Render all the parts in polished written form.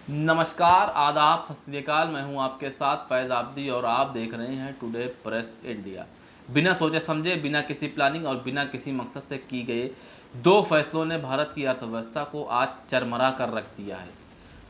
नमस्कार, आदाब, सत श्री अकाल। मैं हूं आपके साथ फैज़ आबदी और आप देख रहे हैं टुडे प्रेस इंडिया। बिना सोचे समझे, बिना किसी प्लानिंग और बिना किसी मकसद से की गए दो फैसलों ने भारत की अर्थव्यवस्था को आज चरमरा कर रख दिया है।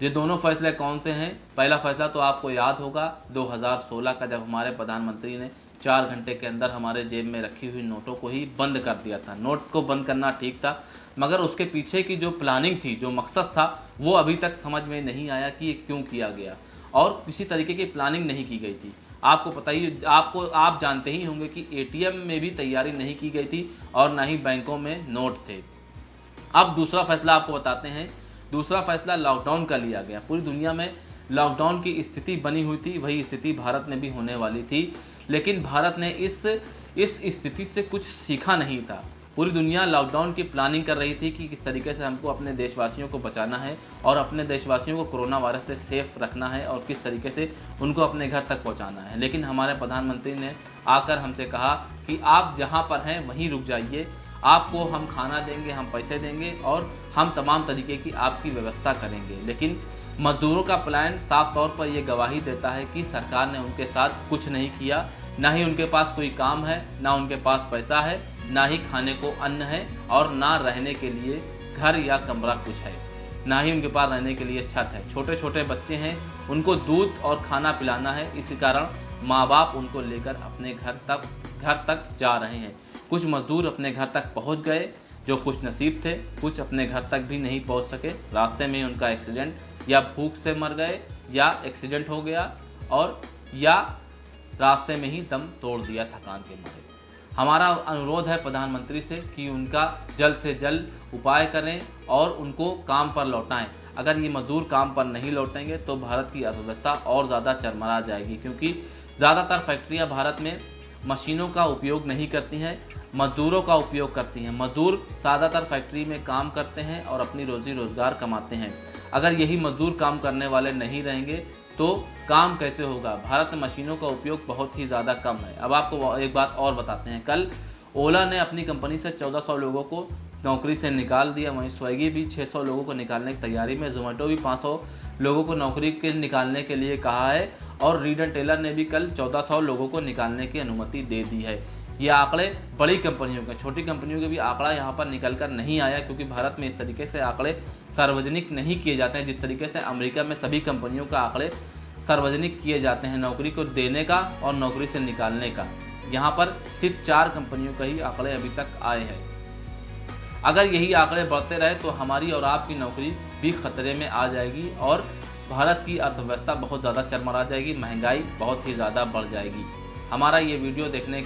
ये दोनों फैसले कौन से हैं? पहला फैसला तो आपको याद होगा 2016 का, जब हमारे प्रधानमंत्री ने 4 घंटे के अंदर हमारे जेब में रखी हुई नोटों को ही बंद कर दिया था। नोट को बंद करना ठीक था, मगर उसके पीछे की जो प्लानिंग थी, जो मकसद था, वो अभी तक समझ में नहीं आया कि ये क्यों किया गया और किसी तरीके की प्लानिंग नहीं की गई थी। आपको पता ही आप जानते ही होंगे कि एटीएम में भी तैयारी नहीं की गई थी और ना ही बैंकों में नोट थे। अब दूसरा फैसला आपको बताते हैं। दूसरा फैसला लॉकडाउन का लिया गया। पूरी दुनिया में लॉकडाउन की स्थिति बनी हुई थी, वही स्थिति भारत में भी होने वाली थी, लेकिन भारत ने इस स्थिति से कुछ सीखा नहीं था। पूरी दुनिया लॉकडाउन की प्लानिंग कर रही थी कि किस तरीके से हमको अपने देशवासियों को बचाना है और अपने देशवासियों को कोरोना वायरस से सेफ रखना है और किस तरीके से उनको अपने घर तक पहुंचाना है। लेकिन हमारे प्रधानमंत्री ने आकर हमसे कहा कि आप जहां पर हैं वहीं रुक जाइए, आपको हम खाना देंगे, हम पैसे देंगे और हम तमाम तरीके की आपकी व्यवस्था करेंगे। लेकिन मजदूरों का प्लान साफ तौर पर यह गवाही देता है कि सरकार ने उनके साथ कुछ नहीं किया। ना ही उनके पास कोई काम है, ना उनके पास पैसा है, ना ही खाने को अन्न है और ना रहने के लिए घर या कमरा कुछ है, ना ही उनके पास रहने के लिए छत है। छोटे छोटे बच्चे हैं, उनको दूध और खाना पिलाना है, इसी कारण माँ बाप उनको लेकर अपने घर तक जा रहे हैं। कुछ मजदूर अपने घर तक पहुंच गए, जो खुश नसीब थे। कुछ अपने घर तक भी नहीं पहुंच सके, रास्ते में उनका एक्सीडेंट, या भूख से मर गए, या एक्सीडेंट हो गया, और या रास्ते में ही दम तोड़ दिया थकान के मारे। हमारा अनुरोध है प्रधानमंत्री से कि उनका जल्द से जल्द उपाय करें और उनको काम पर लौटाएं। अगर ये मजदूर काम पर नहीं लौटेंगे तो भारत की अर्थव्यवस्था और ज़्यादा चरमरा जाएगी, क्योंकि ज़्यादातर फैक्ट्रियां भारत में मशीनों का उपयोग नहीं करती हैं, मजदूरों का उपयोग करती हैं। मजदूर ज़्यादातर फैक्ट्री में काम करते हैं और अपनी रोज़ी रोज़गार कमाते हैं। अगर यही मजदूर काम करने वाले नहीं रहेंगे तो काम कैसे होगा? भारत में मशीनों का उपयोग बहुत ही ज़्यादा कम है। अब आपको एक बात और बताते हैं। कल ओला ने अपनी कंपनी से 1400 लोगों को नौकरी से निकाल दिया। वहीं स्विगी भी 600 लोगों को निकालने की तैयारी में, जोमेटो भी 500 लोगों को नौकरी के निकालने के लिए कहा है और रीड एंड टेलर ने भी कल 1400 लोगों को निकालने की अनुमति दे दी है। ये आंकड़े बड़ी कंपनियों के, छोटी कंपनियों के भी आंकड़ा यहाँ पर निकल कर नहीं आया, क्योंकि भारत में इस तरीके से आंकड़े सार्वजनिक नहीं किए जाते हैं जिस तरीके से अमेरिका में सभी कंपनियों का आंकड़े सार्वजनिक किए जाते हैं, नौकरी को देने का और नौकरी से निकालने का। यहाँ पर सिर्फ 4 कंपनियों का ही आंकड़े अभी तक आए हैं। अगर यही आंकड़े बढ़ते रहे तो हमारी और आपकी नौकरी भी खतरे में आ जाएगी और भारत की अर्थव्यवस्था बहुत ज़्यादा चरमरा जाएगी, महंगाई बहुत ही ज़्यादा बढ़ जाएगी। हमारा ये वीडियो देखने के